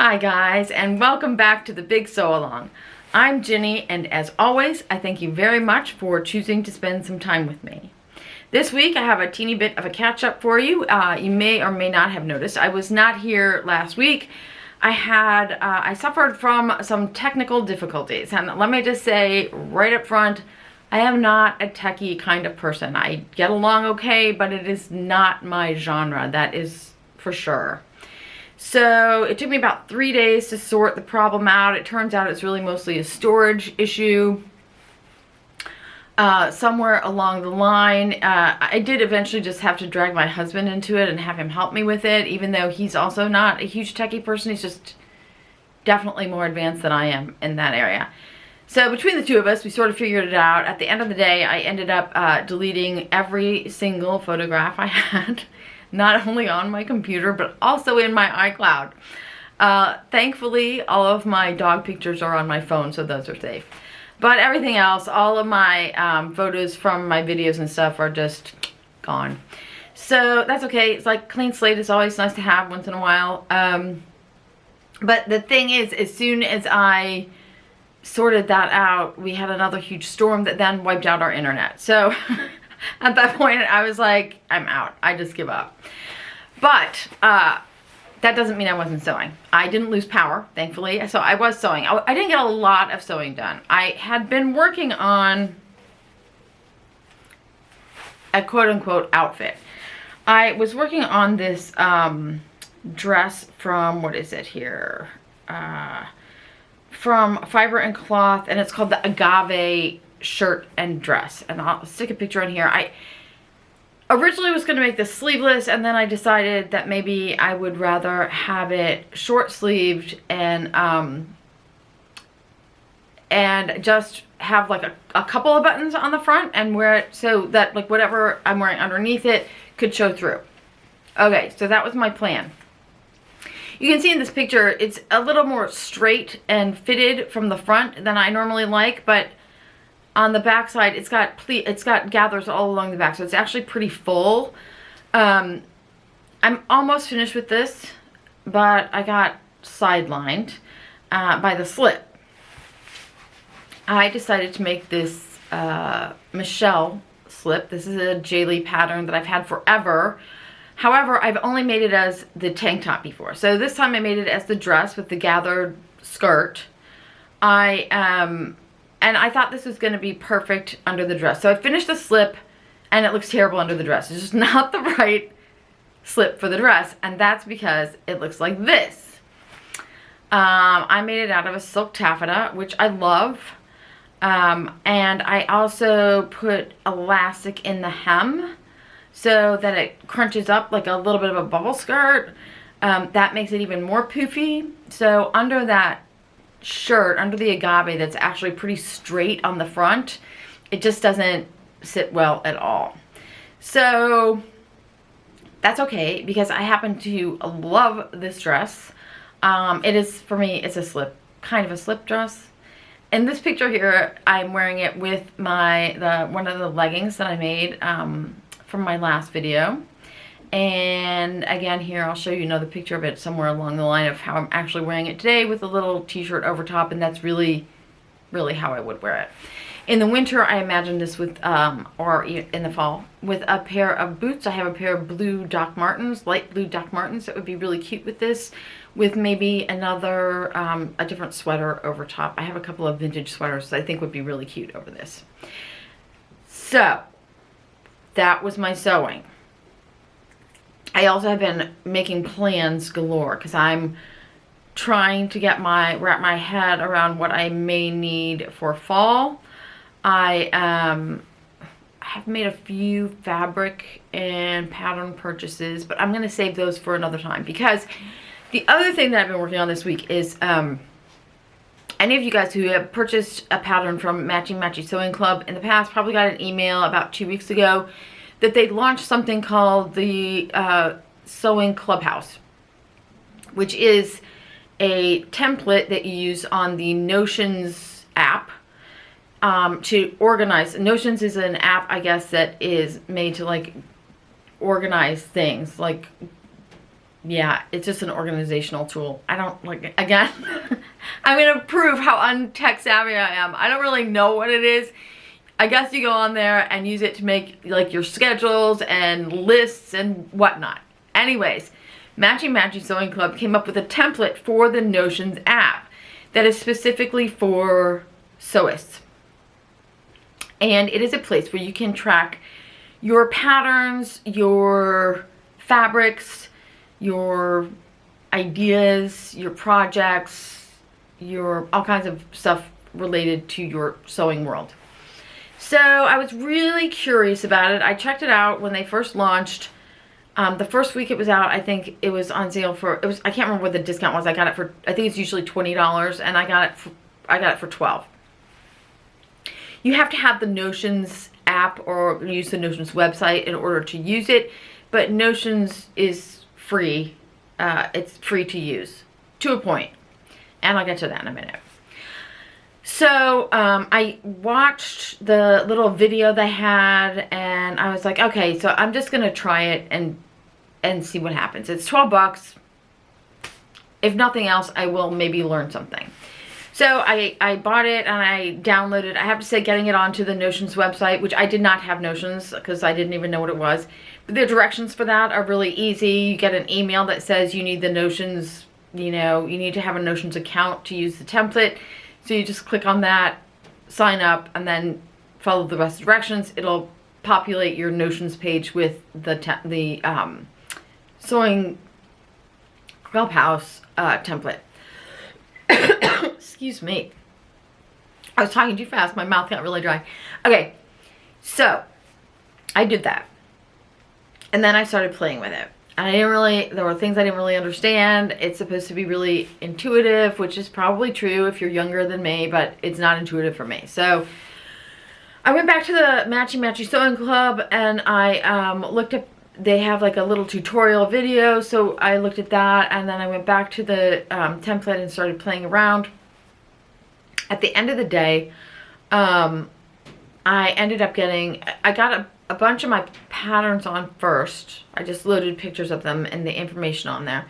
Hi guys, and welcome back to the Big Sew Along. I'm Ginny, and as always, I thank you very much for choosing to spend some time with me. This week I have a teeny bit of a catch-up for you. You may or may not have noticed I was not here last week. I suffered from some technical difficulties, and let me just say right up front, I am not a techie kind of person. I get along okay, but it is not my genre, that is for sure. So it took me about 3 days to sort the problem out. It turns out it's really mostly a storage issue. Somewhere along the line, I did eventually just have to drag my husband into it and have him help me with it, even though he's also not a huge techie person. He's just definitely more advanced than I am in that area. So between the two of us, we sort of figured it out. At the end of the day, I ended up deleting every single photograph I had, not only on my computer, but also in my iCloud. Thankfully, all of my dog pictures are on my phone, so those are safe. But everything else, all of my photos from my videos and stuff are just gone. So that's okay. It's like clean slate is always nice to have once in a while. But the thing is, as soon as I sorted that out, we had another huge storm that then wiped out our internet. So at that point, I was like, I'm out. I just give up. But that doesn't mean I wasn't sewing. I didn't lose power, thankfully. So I was sewing. I didn't get a lot of sewing done. I had been working on a quote-unquote outfit. I was working on this dress from, what is it here? From Fibre and Cloth, and it's called the Agave shirt and dress, and I'll stick a picture in here. I originally was going to make this sleeveless, and then I decided that maybe I would rather have it short sleeved and just have like a couple of buttons on the front and wear it so that like whatever I'm wearing underneath it could show through. Okay, so that was my plan. You can see in this picture it's a little more straight and fitted from the front than I normally like, but on the back side, it's got gathers all along the back, so it's actually pretty full. I'm almost finished with this, but I got sidelined by the slip. I decided to make this Michelle slip. This is a Jalie pattern that I've had forever. However, I've only made it as the tank top before. So this time I made it as the dress with the gathered skirt. And I thought this was going to be perfect under the dress. So I finished the slip, and it looks terrible under the dress. It's just not the right slip for the dress, and that's because it looks like this. I made it out of a silk taffeta, which I love. And I also put elastic in the hem so that it crunches up like a little bit of a bubble skirt. That makes it even more poofy. So under that shirt, under the Agave that's actually pretty straight on the front, it just doesn't sit well at all. So that's okay, because I happen to love this dress. It is, for me, it's a slip, kind of a slip dress. In this picture here, I'm wearing it with one of the leggings that I made from my last video. And again, here I'll show you another picture of it somewhere along the line of how I'm actually wearing it today, with a little t-shirt over top, and that's really how I would wear it. In the winter, I imagine this with, or in the fall, with a pair of boots. I have a pair of blue Doc Martens, light blue Doc Martens, that would be really cute with this, with maybe another, a different sweater over top. I have a couple of vintage sweaters that I think would be really cute over this. So, that was my sewing. I also have been making plans galore, because I'm trying to wrap my head around what I may need for fall. I have made a few fabric and pattern purchases, but I'm going to save those for another time, because the other thing that I've been working on this week is any of you guys who have purchased a pattern from Matchy Matchy Sewing Club in the past probably got an email about 2 weeks ago that they launched something called the Sewing Clubhouse, which is a template that you use on the Notions app to organize. Notions is an app, I guess, that is made to like organize things, like yeah, it's just an organizational tool. I don't, like, again, I'm going to prove how untech savvy I am. I don't really know what it is. I guess you go on there and use it to make, like, your schedules and lists and whatnot. Anyways, Matchy Matchy Sewing Club came up with a template for the Notions app that is specifically for sewists. And it is a place where you can track your patterns, your fabrics, your ideas, your projects, your all kinds of stuff related to your sewing world. So I was really curious about it. I checked it out when they first launched. The first week it was out, I think it was on sale for, I can't remember what the discount was. I got it for, I think it's usually $20, and I got it for $12. You have to have the Notions app or use the Notions website in order to use it, but Notions is free. It's free to use to a point, and I'll get to that in a minute. So I watched the little video they had, and I was like, okay, so I'm just gonna try it and see what happens. It's 12 bucks. If nothing else, I will maybe learn something. So I bought it and I downloaded. I have to say, getting it onto the Notions website, which I did not have Notions because I didn't even know what it was. But the directions for that are really easy. You get an email that says you need the Notions, you know, you need to have a Notions account to use the template. So you just click on that, sign up, and then follow the rest of the directions. It'll populate your Notions page with the sewing clubhouse template. Excuse me. I was talking too fast. My mouth got really dry. Okay, so I did that. And then I started playing with it. And there were things I didn't really understand. It's supposed to be really intuitive, which is probably true if you're younger than me, but it's not intuitive for me. So I went back to the Matchy Matchy Sewing Club, and I looked up, they have like a little tutorial video, so I looked at that, and then I went back to the template and started playing around. At the end of the day, I ended up I got a bunch of my patterns on first. I just loaded pictures of them and the information on there.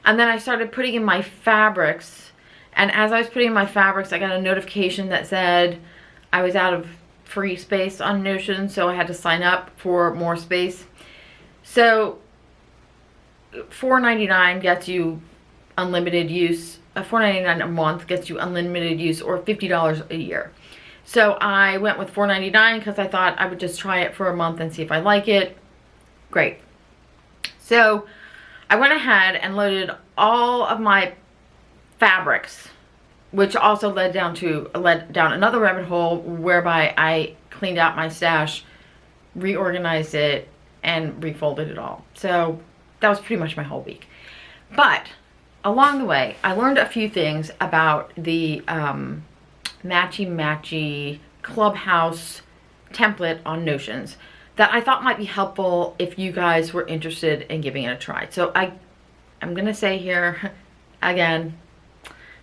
And then I started putting in my fabrics. And as I was putting in my fabrics, I got a notification that said I was out of free space on Notion, so I had to sign up for more space. So $4.99 gets you unlimited use. $4.99 a month gets you unlimited use, or $50 a year. So I went with $4.99 because I thought I would just try it for a month and see if I like it. Great. So I went ahead and loaded all of my fabrics, which also led down another rabbit hole whereby I cleaned out my stash, reorganized it, and refolded it all. So that was pretty much my whole week. But along the way, I learned a few things about the Matchy Matchy clubhouse template on Notions that I thought might be helpful if you guys were interested in giving it a try. So I'm gonna say here again,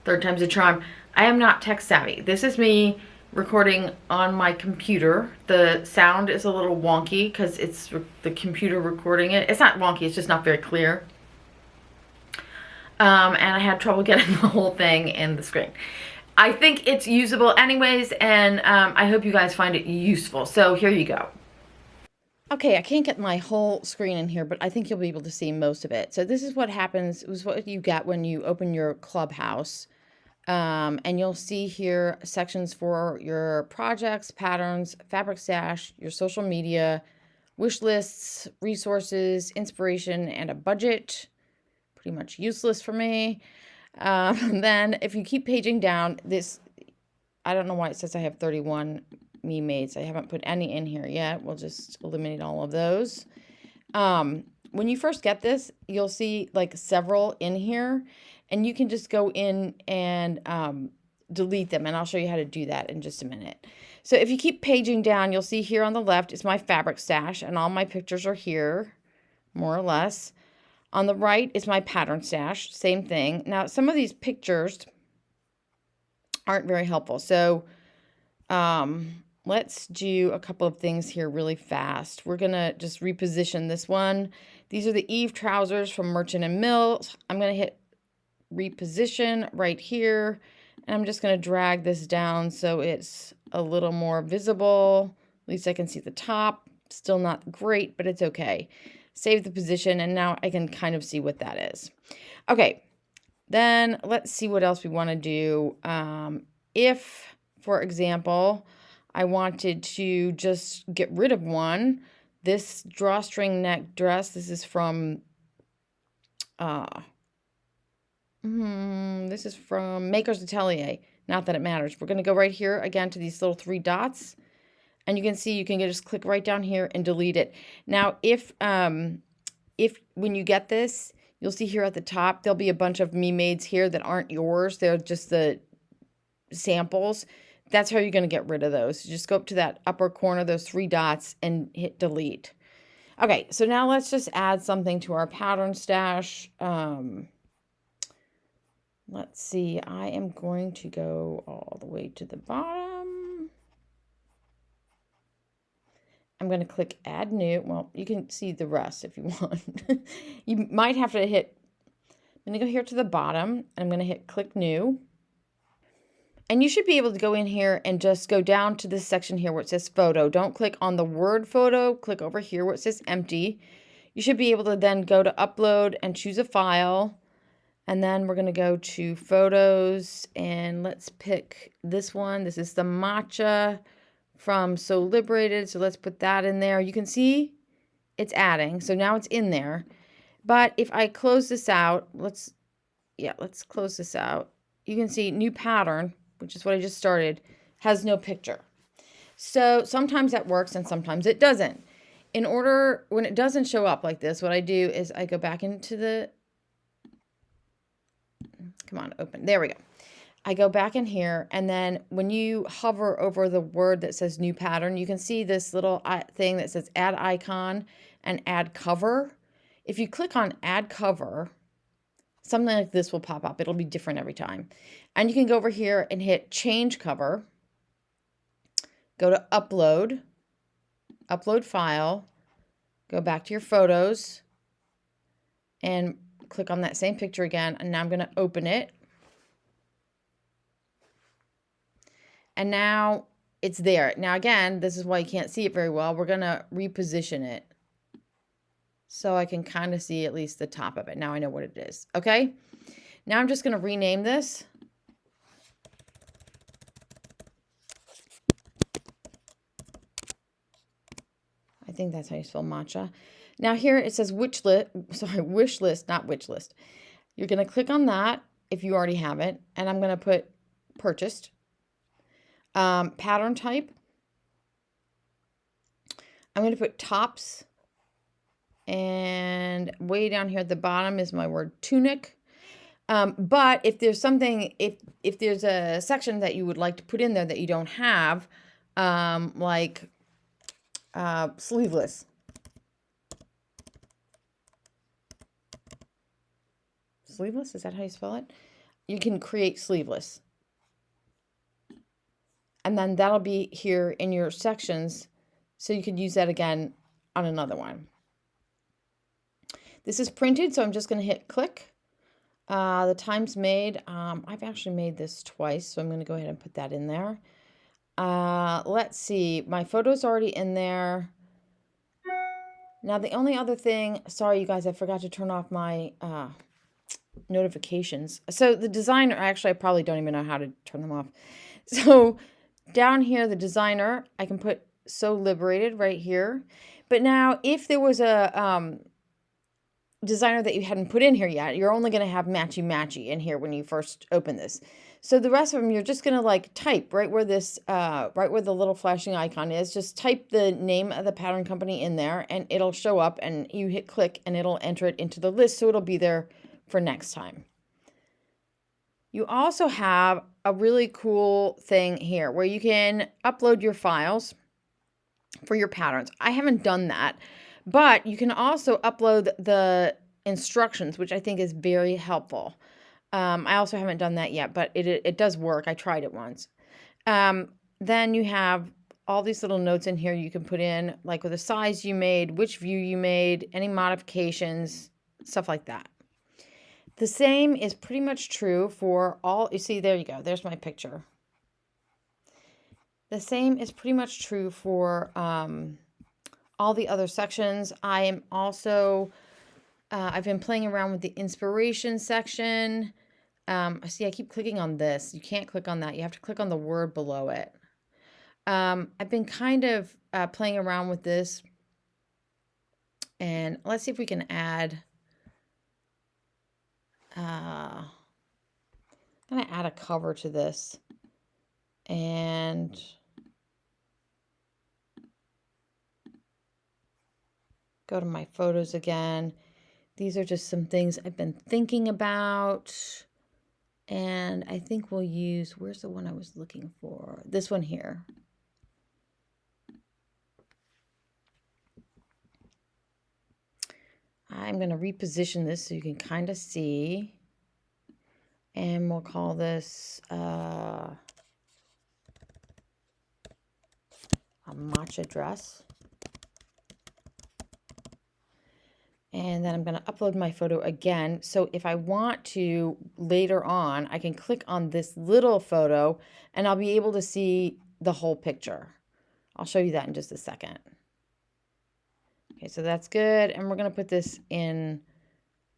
third time's a charm, I am not tech savvy. This is me recording on my computer. The sound is a little wonky because it's the computer recording it. It's not wonky, it's just not very clear. And I had trouble getting the whole thing in the screen. I think it's usable anyways, and I hope you guys find it useful. So here you go. Okay, I can't get my whole screen in here, but I think you'll be able to see most of it. So this is what happens, it was what you get when you open your clubhouse. And you'll see here sections for your projects, patterns, fabric stash, your social media, wish lists, resources, inspiration, and a budget. Pretty much useless for me. Then if you keep paging down, I don't know why it says I have 31 meme mates. I haven't put any in here yet. We'll just eliminate all of those. When you first get this, you'll see like several in here, and you can just go in and delete them, and I'll show you how to do that in just a minute. So if you keep paging down, you'll see here on the left is my fabric stash, and all my pictures are here, more or less. On the right is my pattern stash, same thing. Now, some of these pictures aren't very helpful. So let's do a couple of things here really fast. We're going to just reposition this one. These are the Eve trousers from Merchant and Mills. I'm going to hit reposition right here, and I'm just going to drag this down so it's a little more visible. At least I can see the top. Still not great, but it's okay. Save the position, and now I can kind of see what that is. Okay, then let's see what else we want to do. If, for example, I wanted to just get rid of one, this drawstring neck dress, this is from this is from Maker's Atelier. Not that it matters. We're going to go right here again to these little 3 dots. And you can see you can just click right down here and delete it. Now, if when you get this, you'll see here at the top, there'll be a bunch of me-mades here that aren't yours. They're just the samples. That's how you're going to get rid of those. You just go up to that upper corner, those 3 dots, and hit delete. Okay, so now let's just add something to our pattern stash. Let's see, I am going to go all the way to the bottom. I'm going to click add new. Well, you can see the rest if you want. You might have to hit, I'm going to go here to the bottom. I'm going to hit click new. And you should be able to go in here and just go down to this section here where it says photo. Don't click on the word photo. Click over here where it says empty. You should be able to then go to upload and choose a file. And then we're going to go to photos, and let's pick this one. This is the matcha from So Liberated. So let's put that in there. You can see it's adding. So now it's in there. But if I close this out, let's close this out. You can see new pattern, which is what I just started, has no picture. So sometimes that works and sometimes it doesn't. When it doesn't show up like this, what I do is I go back into the, come on, open. There we go. I go back in here, and then when you hover over the word that says new pattern, you can see this little thing that says add icon and add cover. If you click on add cover, something like this will pop up. It'll be different every time. And you can go over here and hit change cover. Go to upload file, go back to your photos, and click on that same picture again. And now I'm going to open it. And now it's there. Now again, this is why you can't see it very well. We're going to reposition it so I can kind of see at least the top of it. Now I know what it is. Okay. Now I'm just going to rename this. I think that's how you spell matcha. Now here it says wish list, not wish list. You're going to click on that if you already have it. And I'm going to put purchased. Pattern type. I'm going to put tops. And way down here at the bottom is my word tunic. But if there's something, if there's a section that you would like to put in there that you don't have, like sleeveless. Sleeveless, is that how you spell it? You can create sleeveless. And then that'll be here in your sections, so you could use that again on another one. This is printed, so I'm just going to hit click. The times made, I've actually made this twice, so I'm going to go ahead and put that in there. Let's see, my photo's already in there. Now the only other thing, sorry you guys, I forgot to turn off my notifications. So the designer, actually I probably don't even know how to turn them off. So down here, the designer, I can put So Liberated right here. But now if there was a designer that you hadn't put in here yet, you're only going to have Matchy Matchy in here when you first open this. So the rest of them, you're just going to like type right where this, right where the little flashing icon is, just type the name of the pattern company in there and it'll show up, and you hit click and it'll enter it into the list. So it'll be there for next time. You also have a really cool thing here where you can upload your files for your patterns. I haven't done that, but you can also upload the instructions, which I think is very helpful. I also haven't done that yet, but it does work. I tried it once. Then you have all these little notes in here you can put in, like with the size you made, which view you made, any modifications, stuff like that. The same is pretty much true for all, you see, there you go, there's my picture. The same is pretty much true for all the other sections. I am also, I've been playing around with the inspiration section. See, I keep clicking on this. You can't click on that. You have to click on the word below it. I've been kind of playing around with this. And let's see if we can add, I'm going to add a cover to this. And go to my photos again. These are just some things I've been thinking about. And I think we'll use, where's the one I was looking for? This one here. I'm going to reposition this so you can kind of see. And we'll call this a matcha dress. And then I'm going to upload my photo again. So if I want to later on, I can click on this little photo and I'll be able to see the whole picture. I'll show you that in just a second. Okay, so that's good. And we're going to put this in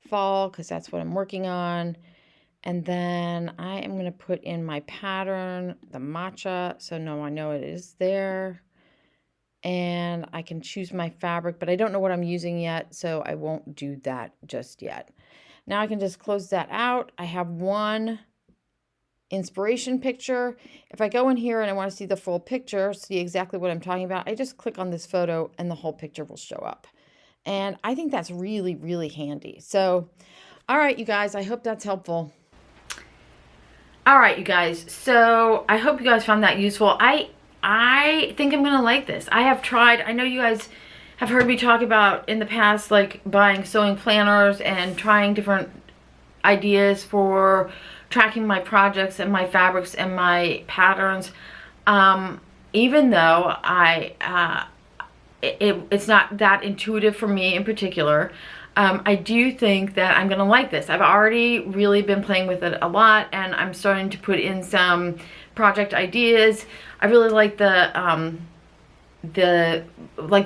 fall because that's what I'm working on. And then I am going to put in my pattern, the matcha. So now I know it is there. And I can choose my fabric, but I don't know what I'm using yet, so I won't do that just yet. Now I can just close that out. I have one inspiration picture. If I go in here and I want to see the full picture, see exactly what I'm talking about, I just click on this photo and the whole picture will show up. And I think that's really, really handy. So, all right, you guys, I hope that's helpful. All right, you guys, so I hope you guys found that useful. I think I'm gonna like this. I have tried, I know you guys have heard me talk about in the past, like buying sewing planners and trying different ideas for tracking my projects and my fabrics and my patterns. Even though it's not that intuitive for me in particular, I do think that I'm gonna like this. I've already really been playing with it a lot, and I'm starting to put in some project ideas. I really like the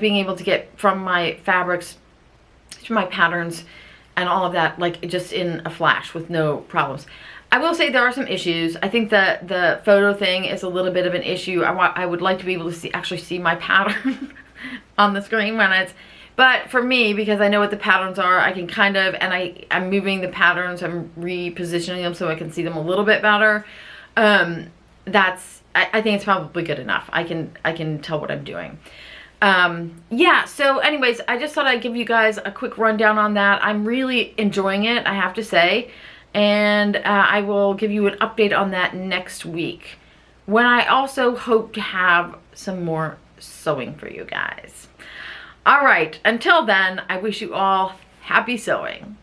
being able to get from my fabrics to my patterns and all of that, like just in a flash with no problems. I will say there are some issues. I think that the photo thing is a little bit of an issue. I would like to be able to actually see my pattern on the screen when it's, but for me, because I know what the patterns are, I can kind of, and I'm moving the patterns, I'm repositioning them so I can see them a little bit better. I think it's probably good enough. I can tell what I'm doing. Yeah, so anyways, I just thought I'd give you guys a quick rundown on that. I'm really enjoying it, I have to say. And I will give you an update on that next week, when I also hope to have some more sewing for you guys. All right, until then, I wish you all happy sewing.